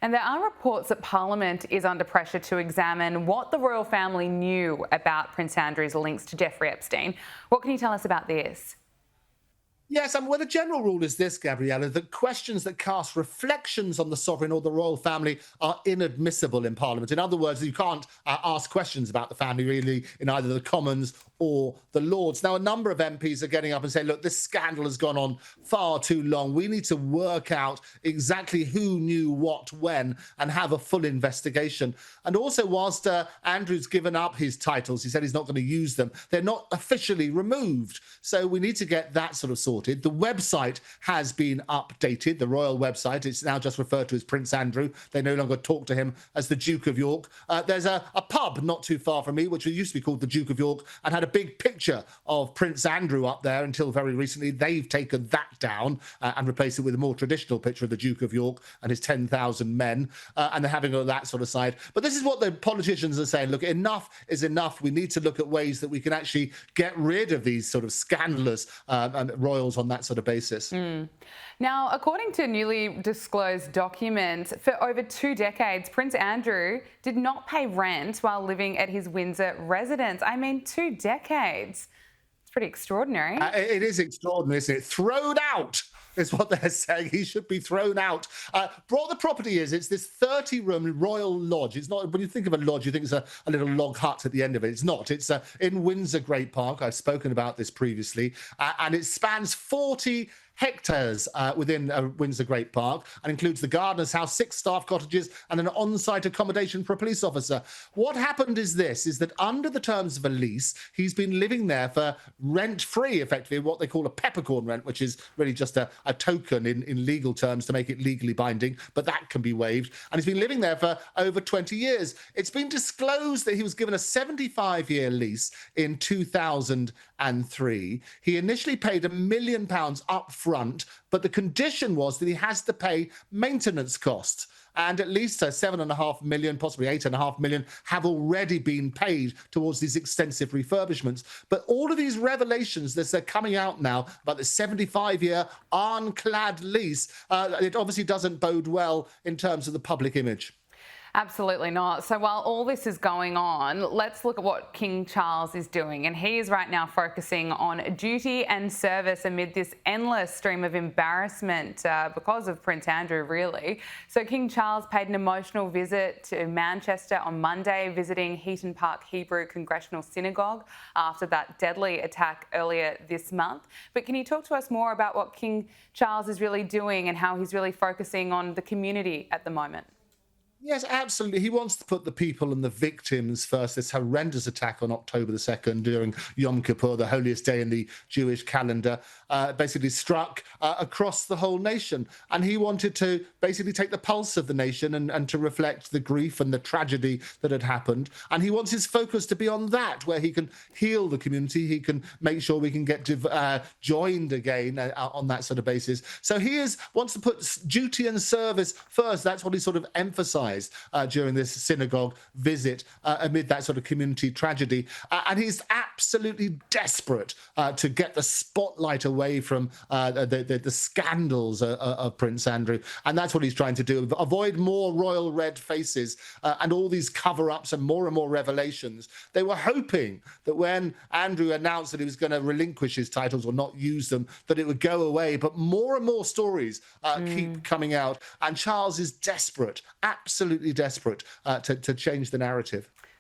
And there are reports that Parliament is under pressure to examine what the royal family knew about Prince Andrew's links to Jeffrey Epstein. What can you tell us about this? Yes, and well, the general rule is this, Gabriella, that questions that cast reflections on the sovereign or the royal family are inadmissible in Parliament. In other words, you can't ask questions about the family really in either the Commons or the Lords. Now, a number of MPs are getting up and saying, look, this scandal has gone on far too long. We need to work out exactly who knew what when and have a full investigation. And also, whilst Andrew's given up his titles, he said he's not going to use them, they're not officially removed. So we need to get that sort of sorted. The website has been updated, the royal website. It's now just referred to as Prince Andrew. They no longer talk to him as the Duke of York. There's a pub not too far from me, which used to be called the Duke of York, and had a big picture of Prince Andrew up there until very recently. They've taken that down and replaced it with a more traditional picture of the Duke of York and his 10,000 men, and they're having all that sort of side. But this is what the politicians are saying. Look, enough is enough. We need to look at ways that we can actually get rid of these sort of scandalous royals on that sort of basis. Now, according to newly disclosed documents, for over 2 decades, Prince Andrew did not pay rent while living at his Windsor residence. I mean, 2 decades. It's pretty extraordinary. It is extraordinary, isn't it? Thrown out is what they're saying. He should be thrown out. What the property is, it's this 30-room royal lodge. It's not, when you think of a lodge, you think it's a little log hut at the end of it. It's not. It's in Windsor Great Park. I've spoken about this previously. And it spans 40 hectares within Windsor Great Park and includes the gardener's house, 6 staff cottages and an on-site accommodation for a police officer. What happened is that under the terms of a lease, he's been living there for rent-free, effectively, what they call a peppercorn rent, which is really just a token in legal terms to make it legally binding, but that can be waived. And he's been living there for over 20 years. It's been disclosed that he was given a 75-year lease in 2003. He initially paid £1 million up front, but the condition was that he has to pay maintenance costs. And at least 7.5 million, possibly 8.5 million, have already been paid towards these extensive refurbishments. But all of these revelations that are coming out now about the 75-year ironclad lease, it obviously doesn't bode well in terms of the public image. Absolutely not. So while all this is going on, let's look at what King Charles is doing. And he is right now focusing on duty and service amid this endless stream of embarrassment because of Prince Andrew, really. So King Charles paid an emotional visit to Manchester on Monday, visiting Heaton Park Hebrew Congregational Synagogue after that deadly attack earlier this month. But can you talk to us more about what King Charles is really doing and how he's really focusing on the community at the moment? Yes, absolutely. He wants to put the people and the victims first. This horrendous attack on October the 2nd during Yom Kippur, the holiest day in the Jewish calendar, basically struck across the whole nation. And he wanted to basically take the pulse of the nation and to reflect the grief and the tragedy that had happened. And he wants his focus to be on that, where he can heal the community. He can make sure we can get joined again on that sort of basis. So wants to put duty and service first. That's what he sort of emphasized during this synagogue visit amid that sort of community tragedy. And he's absolutely desperate to get the spotlight away from the scandals of Prince Andrew. And that's what he's trying to do. Avoid more royal red faces and all these cover-ups and more revelations. They were hoping that when Andrew announced that he was going to relinquish his titles or not use them, that it would go away. But more and more stories keep coming out. And Charles is desperate, absolutely desperate to change the narrative.